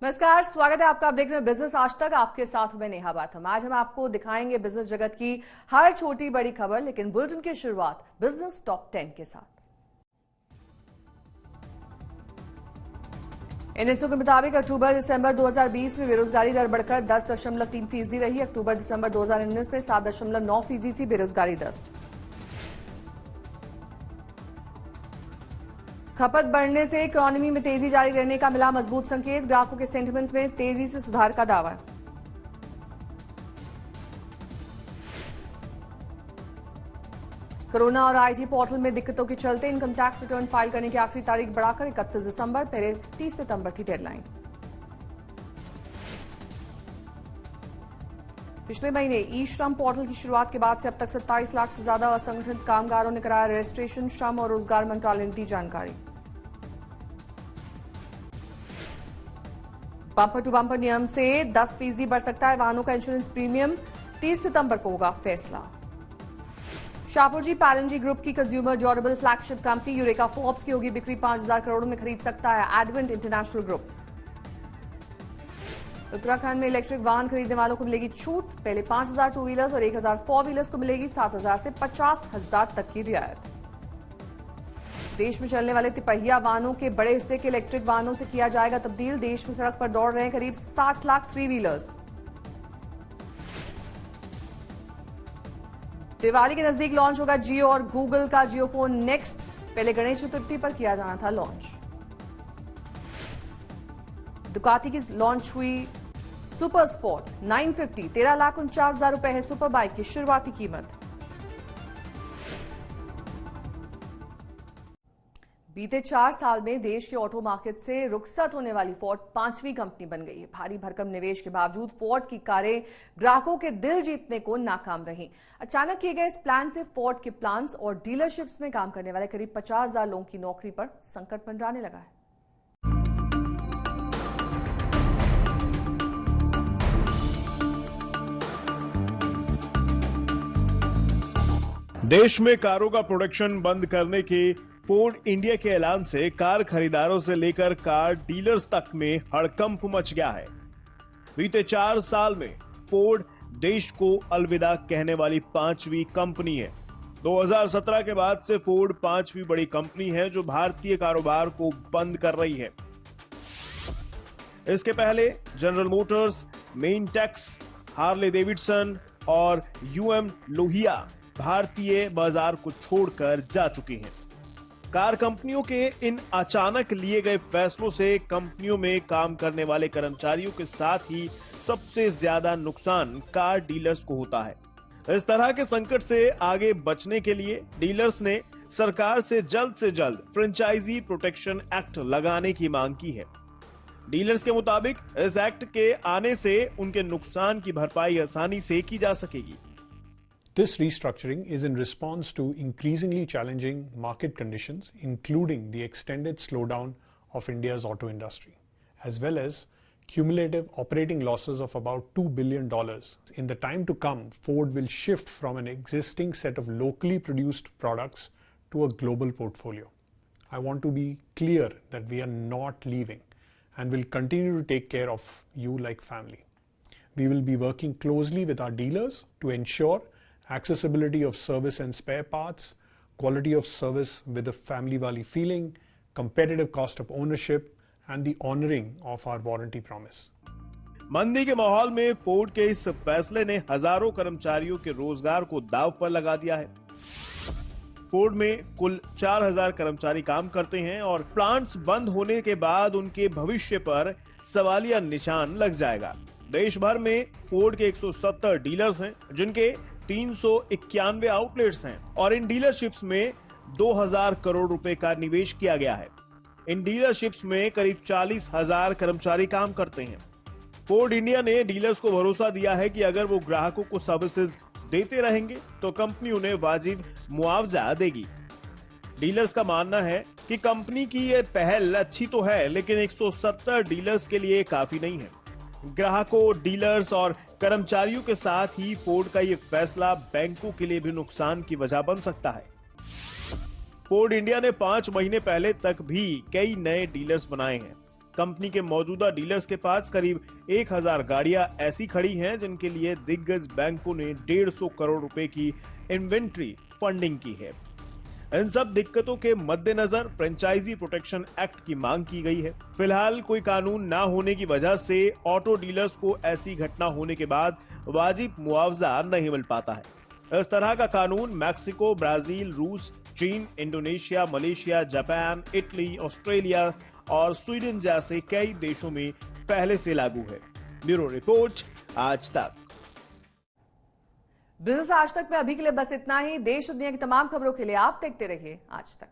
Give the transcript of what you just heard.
नमस्कार, स्वागत है आपका। आप देख रहे हैं बिजनेस आज तक। आपके साथ मैं नेहा बाथम। आज हम आपको दिखाएंगे बिजनेस जगत की हर छोटी बड़ी खबर, लेकिन बुलेटिन की शुरुआत बिजनेस टॉप 10 के साथ। एनएसओ के मुताबिक अक्टूबर दिसंबर 2020 में बेरोजगारी दर बढ़कर 10.3% रही। अक्टूबर दिसंबर 2019 में 7.9% थी बेरोजगारी दर। खपत बढ़ने से इकोनॉमी में तेजी जारी रहने का मिला मजबूत संकेत। ग्राहकों के सेंटिमेंट्स में तेजी से सुधार का दावा। कोरोना और आईटी पोर्टल में दिक्कतों के चलते इनकम टैक्स रिटर्न फाइल करने की आखिरी तारीख बढ़ाकर 31 दिसंबर, पहले 30 सितंबर थी डेडलाइन। पिछले महीने ई श्रम पोर्टल की शुरुआत के बाद से अब तक 27 लाख से ज्यादा असंगठित कामगारों ने कराया रजिस्ट्रेशन। श्रम और रोजगार मंत्रालय ने दी जानकारी। बम्पर टू बम्पर नियम से 10% बढ़ सकता है वाहनों का इंश्योरेंस प्रीमियम। 30 सितंबर को होगा फैसला। शाहपुर पैलेंजी ग्रुप की consumer durable flagship company eureka Forbes की होगी बिक्री। 5,000 करोड़ में खरीद सकता है एडवेंट इंटरनेशनल ग्रुप। उत्तराखंड में इलेक्ट्रिक वाहन खरीदने वालों को मिलेगी छूट। पहले 5,000 टू व्हीलर्स और 1,000 फोर व्हीलर्स को मिलेगी 7,000 से 50,000 तक की रियायत। देश में चलने वाले तिपहिया वाहनों के बड़े हिस्से के इलेक्ट्रिक वाहनों से किया जाएगा तब्दील। देश में सड़क पर दौड़ रहे हैं करीब 60 लाख थ्री व्हीलर्स। दिवाली के नजदीक लॉन्च होगा जियो और गूगल का जियो फोन नेक्स्ट। पहले गणेश चतुर्थी पर किया जाना था लॉन्च। दुकाती की लॉन्च हुई सुपर स्पोर्ट 950। 13,49,000 रुपए है सुपर बाइक की शुरुआती कीमत। बीते 4 साल में देश के ऑटो मार्केट से रुखसत होने वाली फोर्ड 5वीं कंपनी बन गई है। भारी भरकम निवेश के बावजूद फोर्ड की कारें ग्राहकों के दिल जीतने को नाकाम रही। अचानक किए गए इस प्लान से फोर्ड के प्लांट्स और डीलरशिप्स में काम करने वाले करीब 50,000 लोगों की नौकरी पर संकट मंडराने लगा है। देश में कारों का प्रोडक्शन बंद करने के फोर्ड इंडिया के ऐलान से कार खरीदारों से लेकर कार डीलर्स तक में हड़कंप मच गया है। बीते 4 साल में फोर्ड देश को अलविदा कहने वाली 5वीं कंपनी है। 2017 के बाद से फोर्ड 5वीं बड़ी कंपनी है जो भारतीय कारोबार को बंद कर रही है। इसके पहले जनरल मोटर्स, मेनटेक्स, हार्ले डेविडसन और यूएम लोहिया भारतीय बाजार को छोड़कर जा चुकी हैं। कार कंपनियों के इन अचानक लिए गए फैसलों से कंपनियों में काम करने वाले कर्मचारियों के साथ ही सबसे ज्यादा नुकसान कार डीलर्स को होता है। इस तरह के संकट से आगे बचने के लिए डीलर्स ने सरकार से जल्द फ्रेंचाइजी प्रोटेक्शन एक्ट लगाने की मांग की है। डीलर्स के मुताबिक इस एक्ट के आने से उनके नुकसान की भरपाई आसानी से की जा सकेगी। This restructuring is in response to increasingly challenging market conditions, including the extended slowdown of India's auto industry, as well as cumulative operating losses of about $2 billion. In the time to come, Ford will shift from an existing set of locally produced products to a global portfolio. I want to be clear that we are not leaving and will continue to take care of you like family. We will be working closely with our dealers to ensure accessibility of service and spare parts, quality of service with a family wali feeling, competitive cost of ownership, and the honoring of our warranty promise. मंदी के माहौल में Ford के इस फैसले ने हजारों कर्मचारियों के रोजगार को दांव पर लगा दिया है। फोर्ड में कुल 4,000 कर्मचारी काम करते हैं और प्लांट्स बंद होने के बाद उनके भविष्य पर सवालिया निशान लग जाएगा। देश भर में फोर्ड के 170 डीलर्स हैं, जिनके 391 आउटलेट्स हैं और इन डीलरशिप्स में 2,000 करोड़ रुपए का निवेश किया गया है। इन डीलरशिप्स में करीब 40,000 कर्मचारी काम करते हैं। फोर्ड इंडिया ने डीलर्स को भरोसा दिया है कि अगर वो ग्राहकों को सर्विसेज देते रहेंगे तो कंपनी उन्हें वाजिब मुआवजा देगी। डीलर्स का मानना है कि कंपनी की ये पहल अच्छी तो है, लेकिन 170 डीलर्स के लिए काफी नहीं है। ग्राहकों, डीलर्स और कर्मचारियों के साथ ही फोर्ड का ये फैसला बैंकों के लिए भी नुकसान की वजह बन सकता है। फोर्ड इंडिया ने 5 महीने पहले तक भी कई नए डीलर्स बनाए हैं। कंपनी के मौजूदा डीलर्स के पास करीब 1000 गाड़ियां ऐसी खड़ी हैं जिनके लिए दिग्गज बैंकों ने 150 करोड़ रुपए की इन्वेंट्री फंडिंग की है। इन सब दिक्कतों के मद्देनजर फ्रेंचाइजी प्रोटेक्शन एक्ट की मांग की गई है। फिलहाल कोई कानून ना होने की वजह से ऑटो डीलर्स को ऐसी घटना होने के बाद वाजिब मुआवजा नहीं मिल पाता है। इस तरह का कानून मैक्सिको, ब्राजील, रूस, चीन, Indonesia, Malaysia, Japan, Italy, Australia और स्वीडन जैसे कई देशों में पहले से लागू है। ब्यूरो रिपोर्ट, आज तक। बिजनेस आज तक में अभी के लिए बस इतना ही। देश दुनिया की तमाम खबरों के लिए आप देखते रहिए आज तक।